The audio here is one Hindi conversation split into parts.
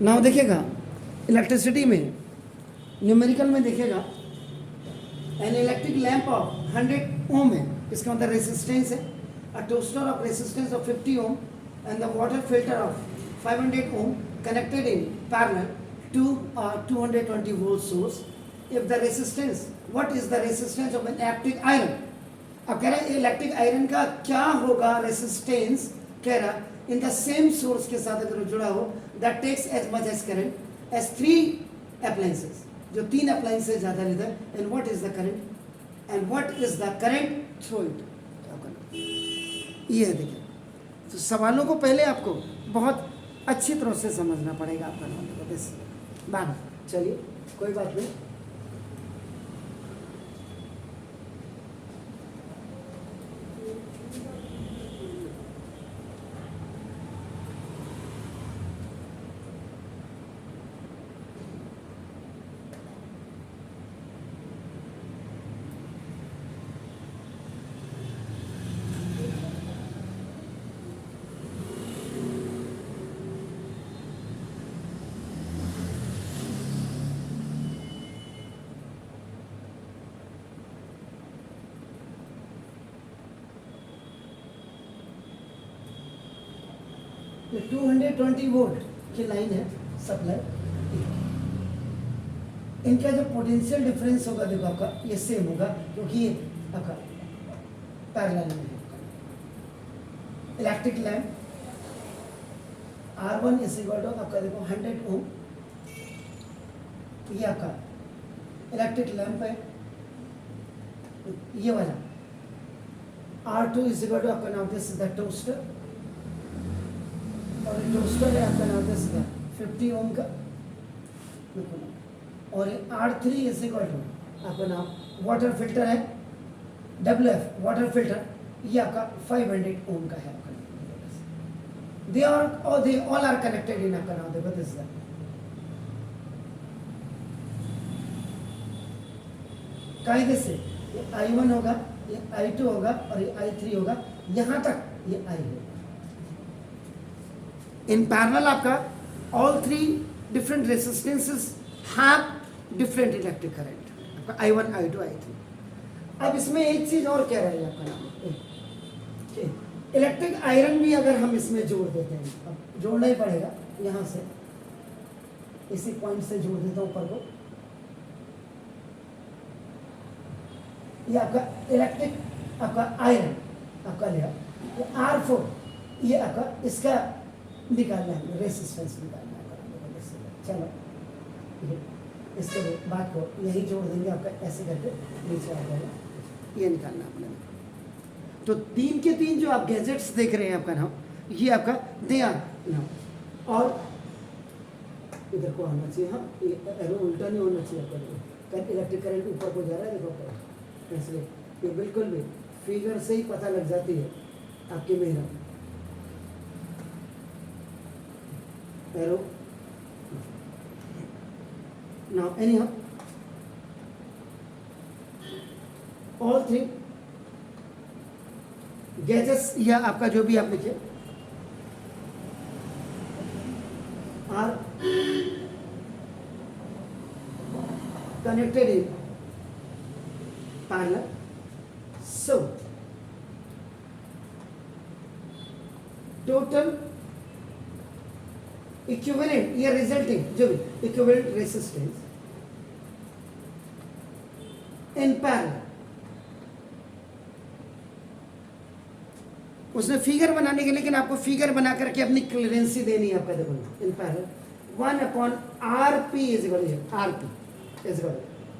नाउ देखिएगा इलेक्ट्रिसिटी में न्यूमेरिकल में देखिएगा an electric lamp of 100 ohm है, इसका मतलब रेसिस्टेंस है, a toaster of resistance of 50 ohm and the water filter of 500 ohm connected in parallel to 220 volt source. If the resistance, what is the resistance of an electric iron? अब कह रहा है इलेक्ट्रिक आयरन का क्या होगा रेसिस्टेंस, कह रहा इन द सेम सोर्स के साथ अगर जुड़ा हो, that takes as much as current as 3 appliances, जो 3 अप्लायंसेस ज़्यादा लेता है। And what is the current, and what is the current through it, ये है। देखिए तो सवालों को पहले आपको बहुत अच्छी तरह से समझना पड़ेगा आपका नॉलेज को, बस बात। चलिए कोई बात नहीं। ये 220 वोल्ट की लाइन है सप्लाई, इनका जो पोटेंशियल डिफरेंस होगा देखो आपका ये सेम होगा, क्योंकि ये आपका पैरेलल में है। Electric lamp R1 is equal to आपका देखो 100 ओम, ये आपका इलेक्ट्रिक लैंप है, ये वाला R2 इज इक्वल टू आपका नाम दिस इज द टोस्टर, और टोस्टर है आपका नाम दिस इज 50 ओम का, और R3 इज इक्वल टू आपका नाम वाटर फिल्टर है, WF वाटर फिल्टर, ये आपका 500 ओम का है आपका। They all are connected in आपका नाम देखो दिस इज कायदे से ये I1 होगा, ये I2 होगा और ये I3 होगा, यहां तक ये I होगा। इन पैरेलल आपका all 3 different resistances have different electric current, आपका I1 I2 I3। अब इसमें एक चीज और कह रहा है आपका नाम, इलेक्ट्रिक आयरन भी अगर हम इसमें जोड़ देते हैं, अब जोड़ना ही पड़ेगा, यहां से इसी पॉइंट से जोड़ देता हूं ऊपर को, ये आपका इलेक्ट्रिक आपका आयरन आपका लिया, ये R4, ये आपका इसका निकालना है, रेसिस्टेंस निकालना है। चलो इसके बाद को यही जोड़ देंगे आपका, ऐसे करके नीचे आ जाएगा, ये निकालना आपने। तो 3 के 3 जो आप गैजेट्स देख रहे हैं आपका नाम, ये आपका दे आर नाम, और इधर को आना चाहिए, हाँ ये एरो उल्टा नहीं होना चाहिए आपका, इलेक्ट्रिक करंट ऊपर को जा रहा है देखो, इसलिए ये बिल्कुल भी फिगर से ही पता लग जाती है आपकी मेहनत। Arrow now anyhow all 3 gadgets या आपका जो भी आप लिखे are connected in parallel, so total equivalent या रिजल्टिंग जो भी इक्विवेलेंट रेसिस्टेंस इन पैरेलल, उसने फिगर बनाने के लिए, लेकिन आपको फिगर बना करके अपनी क्लियरेंसी देनी है आपका, देखो in parallel 1/RP is equal to RP is equal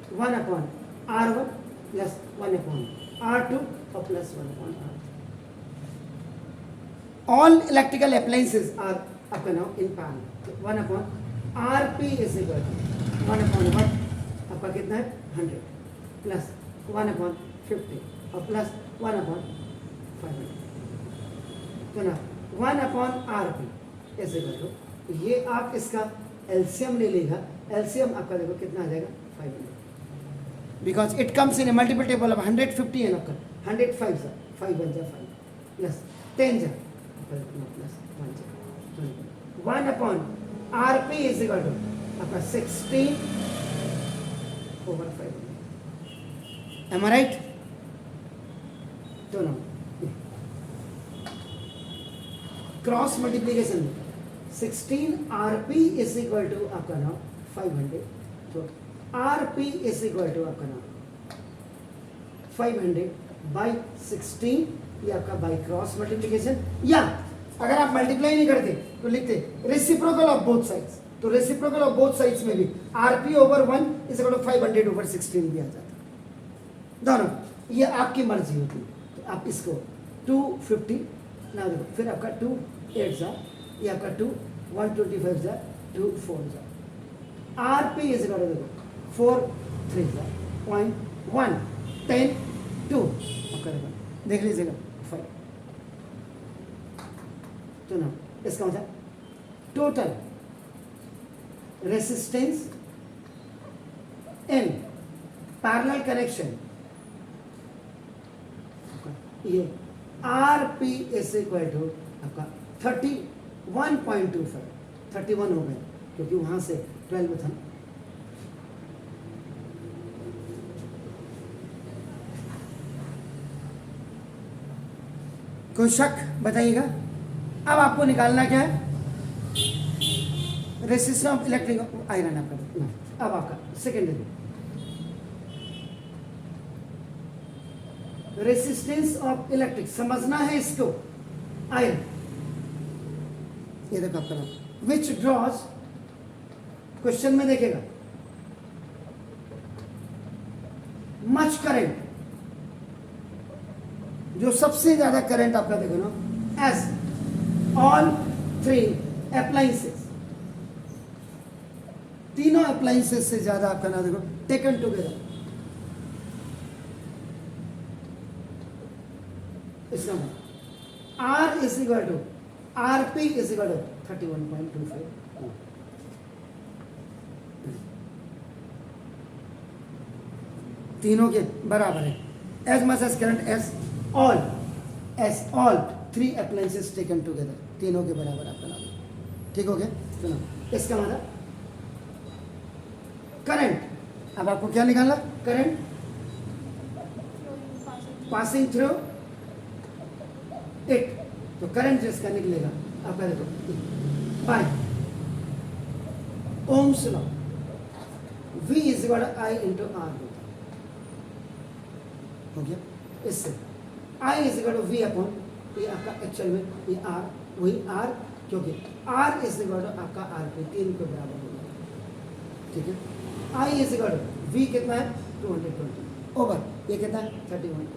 to 1/R1 plus 1/R2 और plus 1/R3। All electrical appliances are आपका now in parallel, 1/RP is equal to 1/1 आपका कितना है 100 प्लस 1/50 और प्लस 1/500, तो ना 1/RP इज इक्वल टू, ये आप इसका एलसीएम ले लेगा, एलसीएम आपका देखो कितना आ जाएगा 500, because it comes in A multiple table of 150 है आपका 105 सा 5 बन जाए 5 प्लस 10 जा प्लस 1 जा 1 R P is equal to आपका 16 over 5. Am I right? तो ना cross multiplication 16 RP is equal to आपका ना 500. तो RP इज इक्वल टू आपका ना 500 बाई 16, ये आपका बाई क्रॉस मल्टीप्लीकेशन, या अगर आप मल्टीप्लाई नहीं करते तो लिखते रेसिप्रोकल ऑफ बोथ साइड्स. तो रेसिप्रोकल ऑफ बोथ साइड्स में भी RP over 1 is equal to 500 over 16 भी आ जाता है. दोनों ये आपकी मर्जी होती है. तो आप इसको 250 ना देखो, फिर आपका 2 8 जा, ये आपका 2 125 जा, 2 4 जा. RP इज इक्वल टू देखो 4 3 जा 0.1 10 2 आपका देखो देख लीजिएगा 5. तो ना इसका मतलब total resistance in parallel connection, ये RP इज इक्वल टू आपका 31.25 31 हो गया क्योंकि वहां से 12 था. कोई शक बताइएगा. अब आपको निकालना क्या है, रेसिस्टेंस ऑफ इलेक्ट्रिक आयरन आपका. अब आपका सेकेंडरी रेसिस्टेंस ऑफ इलेक्ट्रिक समझना है इसको. आयरन ये देखो आपका नाम विच ड्रॉज, क्वेश्चन में देखेगा मच करंट, जो सबसे ज्यादा करंट आपका देखो ना, एज ऑल 3 अप्लायंसेस, तीनों अप्लायंसेस से ज्यादा आपका ना देखो टेकन टुगेदर. इसका R is equal to RP is equal to 31.25. तीनों के बराबर है. As much as current as all 3 appliances taken together, तीनों के बराबर आपका नाम. ठीक हो गया. सुनो इसका मतलब करंट. अब आपको क्या निकालना, करंट पासिंग थ्रू इट. तो करंट जिसका निकलेगा आपका देखो by ohm's law, V is equal to I into R हो गया. इससे I is equal to V upon ये आपका एक्चुअल में ये R, वही R क्योंकि R इज इक्वल टू आपका RP 3 के बराबर हो गया. ठीक है. I is equal to V कितना है 220 ओवर ये कितना है 31.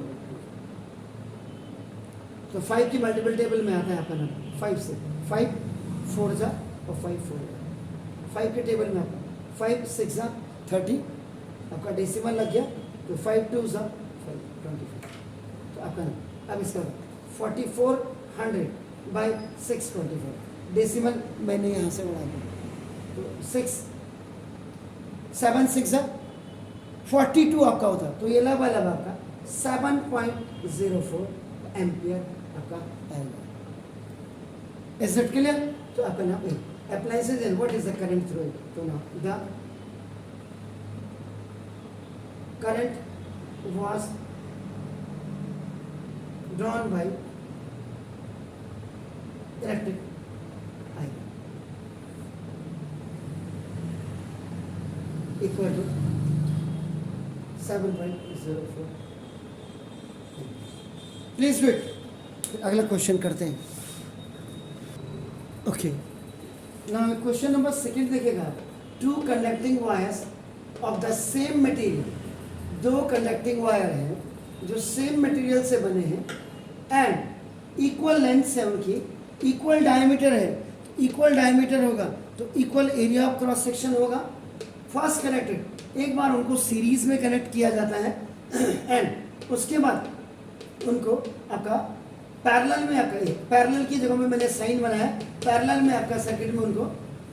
तो 5 की मल्टीपल टेबल में आता है आपका नंबर 5 से 5 4 जा और 5 4 जा. 5 के टेबल में आपका 5 6 जा 30, आपका डेसिमल लग गया तो 5 2 जा 5 25. तो आपका अब इसका 4400 बाई 624 डेसिमल मैंने यहाँ से बढ़ा दिया. तो 6 7 6 जा 42 आपका होता. तो ये लगभग आपका 7.04 एम्पियर आपका आएगा. Is it clear. तो आपका ना appliances and what is the current through it. So now the current was drawn by electric iron equal to 7.04. Please wait, अगला क्वेश्चन करते हैं. ओके, नाउ क्वेश्चन नंबर 2 देखेगा. 2 conducting wires of the same material, 2 conducting wire हैं जो सेम मटेरियल से बने हैं एंड इक्वल लेंथ है उनकी, इक्वल डायमीटर है. इक्वल डायमीटर होगा तो equal area of cross section होगा. फर्स्ट कनेक्टेड, एक बार उनको सीरीज में कनेक्ट किया जाता है एंड उसके बाद उनको आपका पैरेलल में, आपका पैरेलल की जगह में मैंने साइन बनाया, पैरेलल में आपका सर्किट में उनको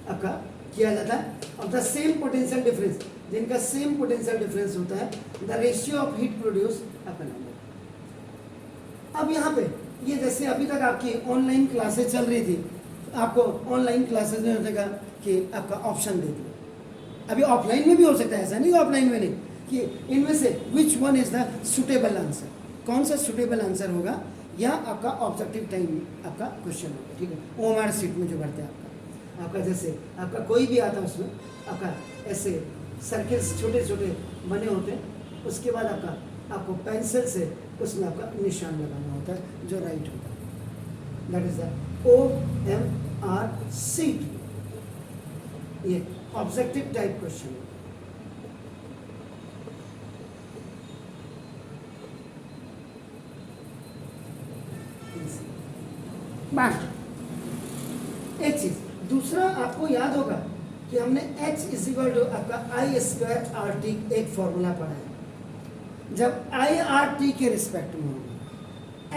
आपका किया जाता है. और द सेम पोटेंशियल डिफरेंस, जिनका सेम पोटेंशियल डिफरेंस होता है, the ratio of heat produce आपका नंबर. अब यहाँ पे ये जैसे अभी तक आपकी ऑनलाइन क्लासेस चल रही थी, आपको ऑनलाइन क्लासेस में होगा कि आपका ऑप्शन दे दिया। अभी ऑफलाइन में भी हो सकता है, ऐसा नहीं ऑफलाइन में नहीं, कि इनमें से which one is the suitable answer, कौन सा सुटेबल आंसर होगा, या आपका ऑब्जेक्टिव टाइम आपका क्वेश्चन होगा। ठीक है, ओएमआर सीट में जो भरते हैं आपका जैसे आपका कोई भी आता है उसमें आपका ऐसे सर्किल्स छोटे छोटे बने होते हैं, उसके बाद आपको पेंसिल से उसमें आपका निशान लगाना होता है जो राइट होता है। That is the OMR seat, ये ऑब्जेक्टिव टाइप क्वेश्चन है। एक चीज दूसरा आपको याद होगा कि हमने H इज इक्वल टू आपका I²RT एक फॉर्मूला पढ़ा है। जब IRT के रिस्पेक्ट में होगा,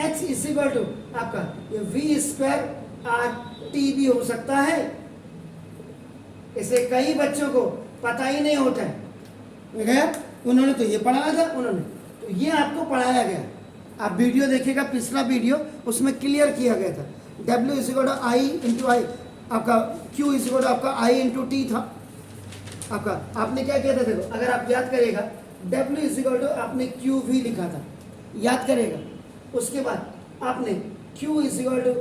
H इज इक्वल टू आपका ये V²RT भी हो सकता है। इसे कई बच्चों को पता ही नहीं होता है, उन्होंने तो ये पढ़ाया था, उन्होंने तो ये आपको पढ़ाया गया। आप वीडियो देखिएगा, पिछला वीडियो उसमें क्लियर किया गया था। W is equal to I into I, आपका Q इज इक्वल टू आपका I इंटू टी था आपका। आपने क्या किया था, देखो अगर आप याद करेगा, W इज इक्वल टू आपने Q भी लिखा था, याद करेगा। उसके बाद आपने Q is equal to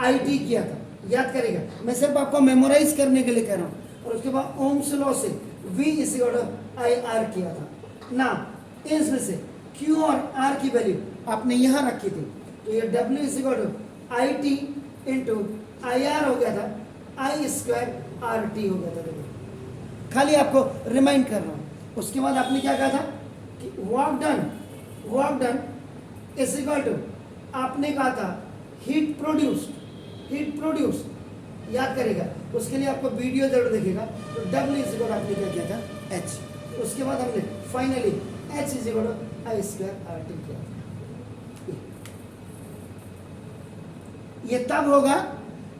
IT किया था, याद करेगा। मैं सिर्फ आपको मेमोराइज करने के लिए कह रहा हूँ। और उसके बाद ओम्स लॉ से V is equal to IR किया था ना। इसमें से Q और R की वैल्यू आपने यहाँ रखी थी, तो ये W is equal to IT into IR हो गया था, I²RT हो गया था। देखो खाली आपको रिमाइंड कर रहा हूँ। उसके बाद आपने क्या कहा था कि work done is equal to आपने कहा था हीट प्रोड्यूस्ड, याद करेगा। उसके लिए आपको वीडियो जरूर देखेगा। तो W इज इक्वल आपने क्या किया था, H। उसके बाद हमने finally H is equal to I²RT किया। ये तब होगा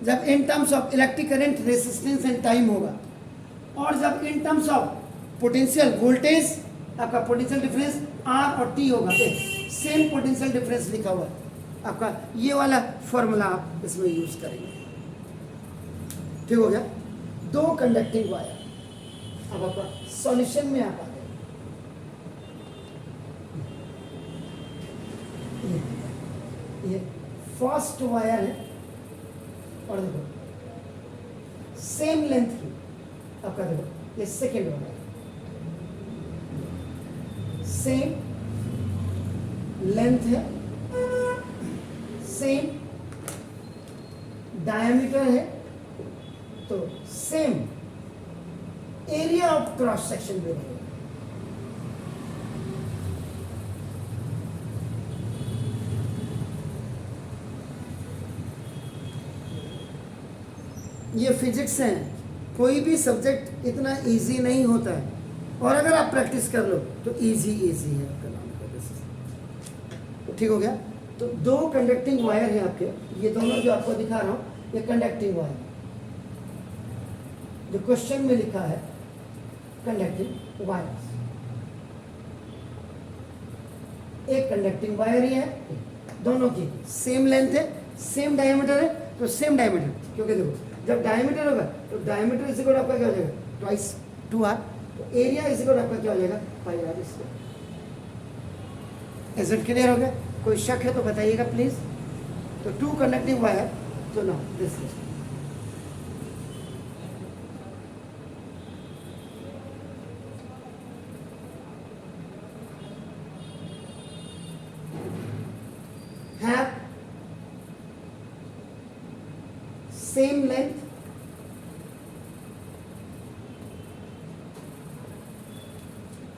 जब in terms of electric current, resistance and time होगा, और जब in terms of potential voltage, आपका पोटेंशियल डिफरेंस R और T होगा। सेम पोटेंशियल डिफरेंस लिखा हुआ है आपका, ये वाला फॉर्मूला आप इसमें यूज करेंगे। ठीक हो गया। दो कंडक्टिंग वायर। अब आपका सॉल्यूशन में आप आते हैं, ये फर्स्ट वायर है, और देखो सेम लेंथ की आपका, देखो ये सेकेंड वायर, सेम लेंथ है, सेम डायमीटर है, तो same area of cross section भी रहेगा। ये फिजिक्स है, कोई भी सब्जेक्ट इतना इजी नहीं होता है, और अगर आप प्रैक्टिस कर लो तो इजी है आपका नाम का। ठीक हो गया। तो दो कंडक्टिंग वायर है आपके, ये दोनों जो आपको दिखा रहा हूं ये कंडक्टिंग वायर, जो क्वेश्चन में लिखा है कंडक्टिंग वायर। एक कंडक्टिंग वायर ही है, दोनों की सेम लेंथ है, सेम डायमीटर है, तो सेम डायमीटर, क्योंकि देखो जब डायमीटर होगा तो डायमीटर इज इक्वल आपका क्या हो जाएगा, ट्वाइस 2r, तो एरिया इज इक्वल आपका क्या हो जाएगा, पाई r square. Is it clear हो गया? कोई शक है तो बताइएगा प्लीज। तो टू कंडक्टिंग वायर, तो now this is have same length,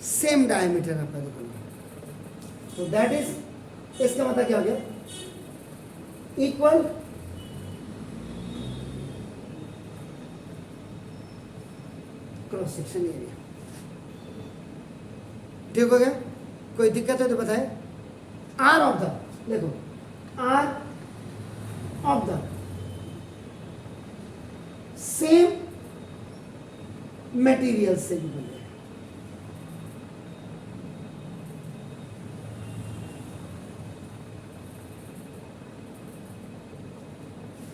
same diameter आपका देखो। तो दैट इज, इसका मतलब क्या हो गया, इक्वल क्रॉस सेक्शन एरिया। ठीक हो गया? कोई दिक्कत है तो बताए। आर ऑफ द, देखो are of the same material से भी बने,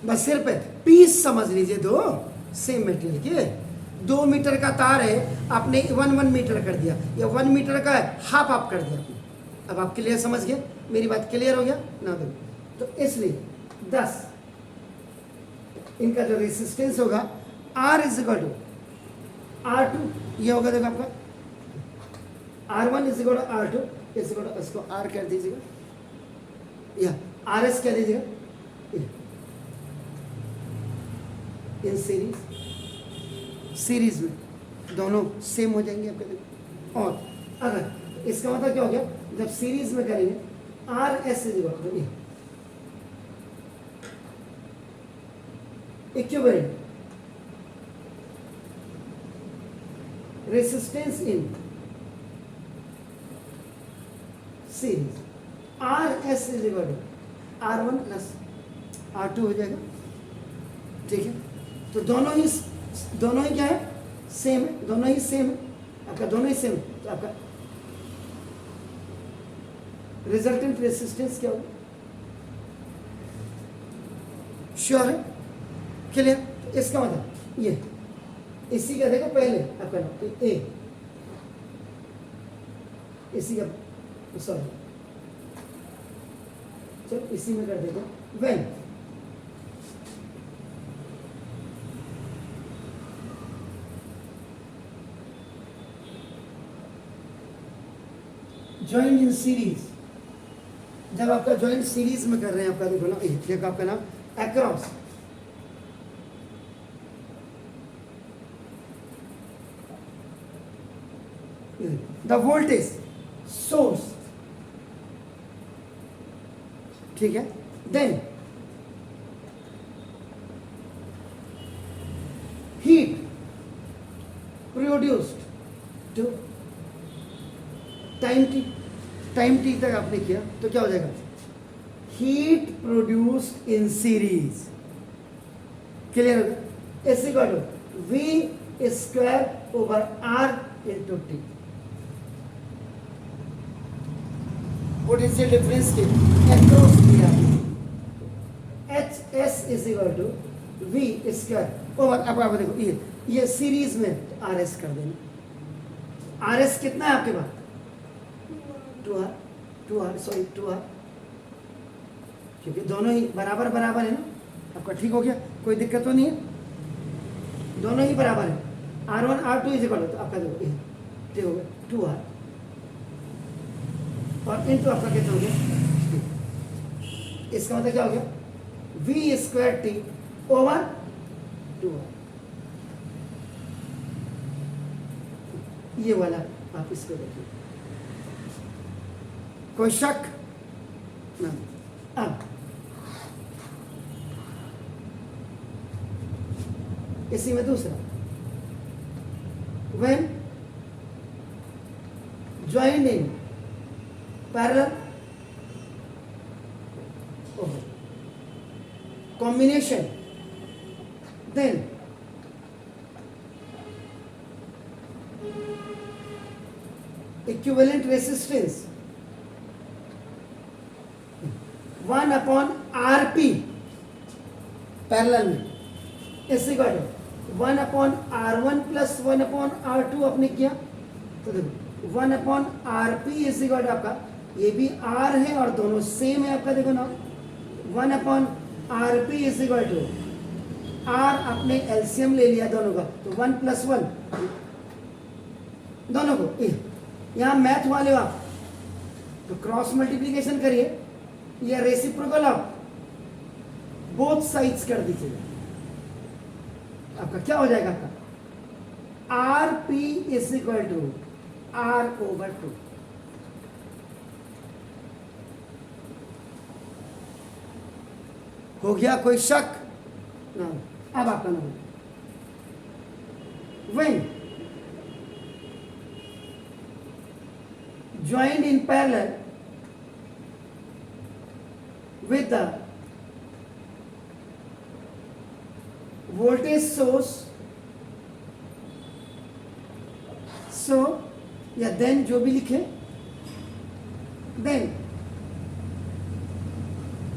बस सिर्फ पीस समझ लीजिए, दो सेम मेटेरियल के। 2 मीटर का तार है, आपने 1 मीटर कर दिया, या 1 मीटर का है, हाफ आप कर दिया आपने। अब आप क्लियर समझ गए, मेरी बात क्लियर हो गया ना? तो इसलिए 10 इनका जो रेसिस्टेंस होगा R is equal to R2, ये होगा देखो आपका R1 is equal to R2 is equal to, इसको R कर दीजिएगा या RS कह दीजिएगा, इन सीरीज में दोनों सेम हो जाएंगे आपके देखो। और अगर इसका मतलब क्या हो गया, जब सीरीज में करेंगे RS is equal to equivalent resistance in series, RS is equal to R1 plus R2 हो जाएगा। ठीक है, तो दोनों ही क्या है, सेम है, दोनों ही सेम है आपका, दोनों ही सेम। तो आपका रिजल्टेंट रेसिस्टेंस क्या होगा, श्योर है, क्लियर? इसका मतलब ये इसी का देखो पहले आपका ए, इसी का सॉरी चलो इसी में कर देते हैं, व्हेन ज्वाइंट इन सीरीज, जब आपका ज्वाइंट सीरीज में कर रहे हैं आपका देखो ना, देखो आपका नाम अक्रॉस द वोल्टेज सोर्स, ठीक है, then heat produced to time T तक आपने किया तो क्या हो जाएगा, heat produced in series, clear हो गया? Is equal to V square over R into T, potential difference के अक्रॉस दिया, HS is equal to V square over, अब आप देखो ये सीरीज में RS कर देना, RS कितना है आपके पास, 2R, क्योंकि दोनों ही बराबर है ना आपका, ठीक हो गया, कोई दिक्कत तो नहीं है, दोनों ही बराबर है, R1 R2 इज इक्वल तो आपका देखो ठीक हो गया 2R और इनटू आपका कितना हो गया, इसका मतलब क्या हो गया, V square T over 2R, ये वाला आप इसको देखिए, कोई शक ना? अब इसी में दूसरा, when joined in parallel combination, then equivalent resistance 1/RP parallel में, इसी का 1/R1 प्लस 1/R2 आपने किया तो देखो 1/RP इज इक्वल आपका, ये भी R है और दोनों सेम है आपका, देखो ना 1/RP is equal to R, आपने एलसीएम ले लिया दोनों का तो 1 + 1 दोनों को, यहाँ मैथ वाले हो आप तो क्रॉस मल्टीप्लीकेशन करिए या रेसिप्रोकल आप बोथ साइड्स कर दीजिएगा, आपका क्या हो जाएगा, आपका RP is equal to R/2। हो गया कोई शक ना? अब आपका number, when joined in parallel with the voltage source, so या then जो भी लिखे, then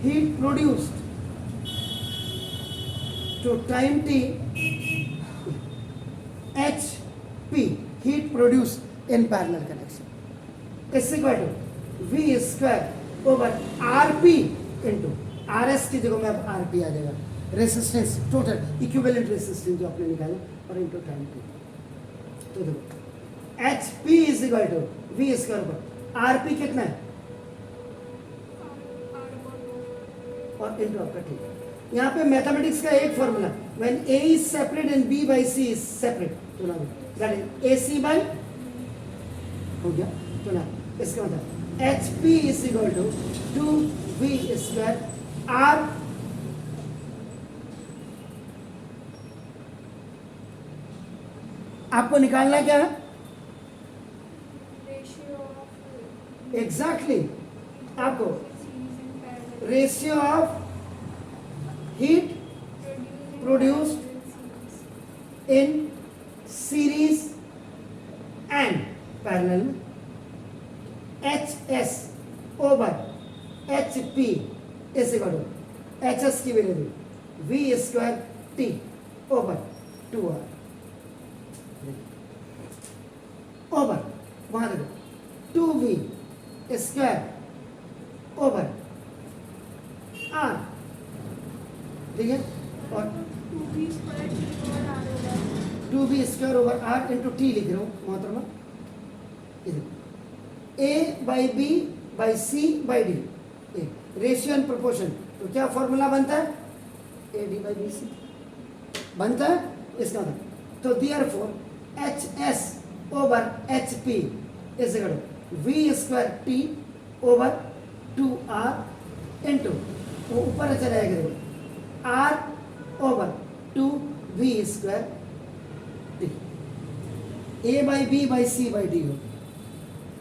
heat produced to time t h p heat produced in parallel connection is equal to v square over rp into rs की जगह में अब rp आ जाएगा, रेसिस्टेंस टोटल इक्विवेलेंट रेसिस्टेंस जो आपने निकाला, और इनटू टाइम t। तो देखो H P is equal to V square पर आर पी कितना है और इनटू आपका टी। यहाँ पे मैथमेटिक्स का एक formula, when A is separate and B by C is separate, तो ना that is A C by हो गया, तो ना इसका मतलब H P is equal to 2v square R आपको निकालना क्या है एग्जैक्टली आपको ratio of heat produced in series and parallel में H S over H P is equal to H S की value V square T over 2r over वहां देखो 2v स्क्वायर ओवर r, ठीक है, और 2v square over r into T लिख रहा हूँ मोहतरमा, a by B by C by D, ratio and proportion, तो क्या फॉर्मूला बनता है A D by B C बनता है इसका मतलब, तो therefore H S over H P is equal to V square T over 2r into वो ऊपर चला जाएगा r over 2v square T, A by B by C by D हो,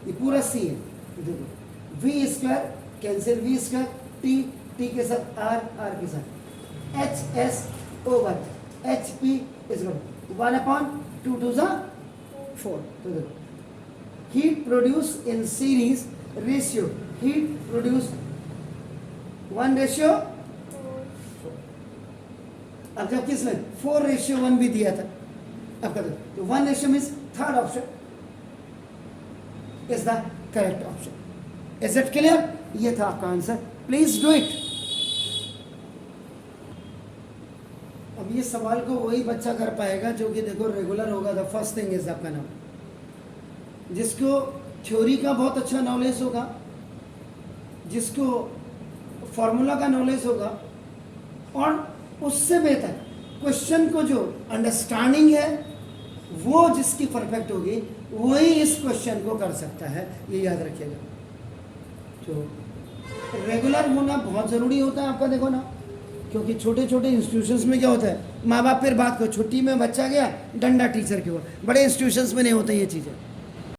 ये पूरा सी है, देखो V square cancel, V square T, T के साथ r के साथ H S over H P is equal 1/2 2 जा 4, तो देखो heat produce in series ratio heat produce 1:4, अब जब किसने 4:1 भी दिया था, अब कर दो तो 1:, means third option is the correct option. Is it clear? ये था आपका आंसर, प्लीज डू इट। अब ये सवाल को वही बच्चा कर पाएगा जो कि देखो रेगुलर होगा। द फर्स्ट थिंग इज आपका नाम, जिसको थ्योरी का बहुत अच्छा नॉलेज होगा, जिसको फॉर्मूला का नॉलेज होगा, और उससे बेहतर क्वेश्चन को जो अंडरस्टैंडिंग है वो जिसकी परफेक्ट होगी वही इस क्वेश्चन को कर सकता है, ये याद रखिएगा। तो रेगुलर होना बहुत ज़रूरी होता है आपका, देखो ना, क्योंकि छोटे छोटे इंस्टीट्यूशंस में क्या होता है, माँ बाप फिर बात को छुट्टी में बच्चा गया डंडा टीचर के ऊपर, बड़े इंस्टीट्यूशंस में नहीं होता ये चीज़ें।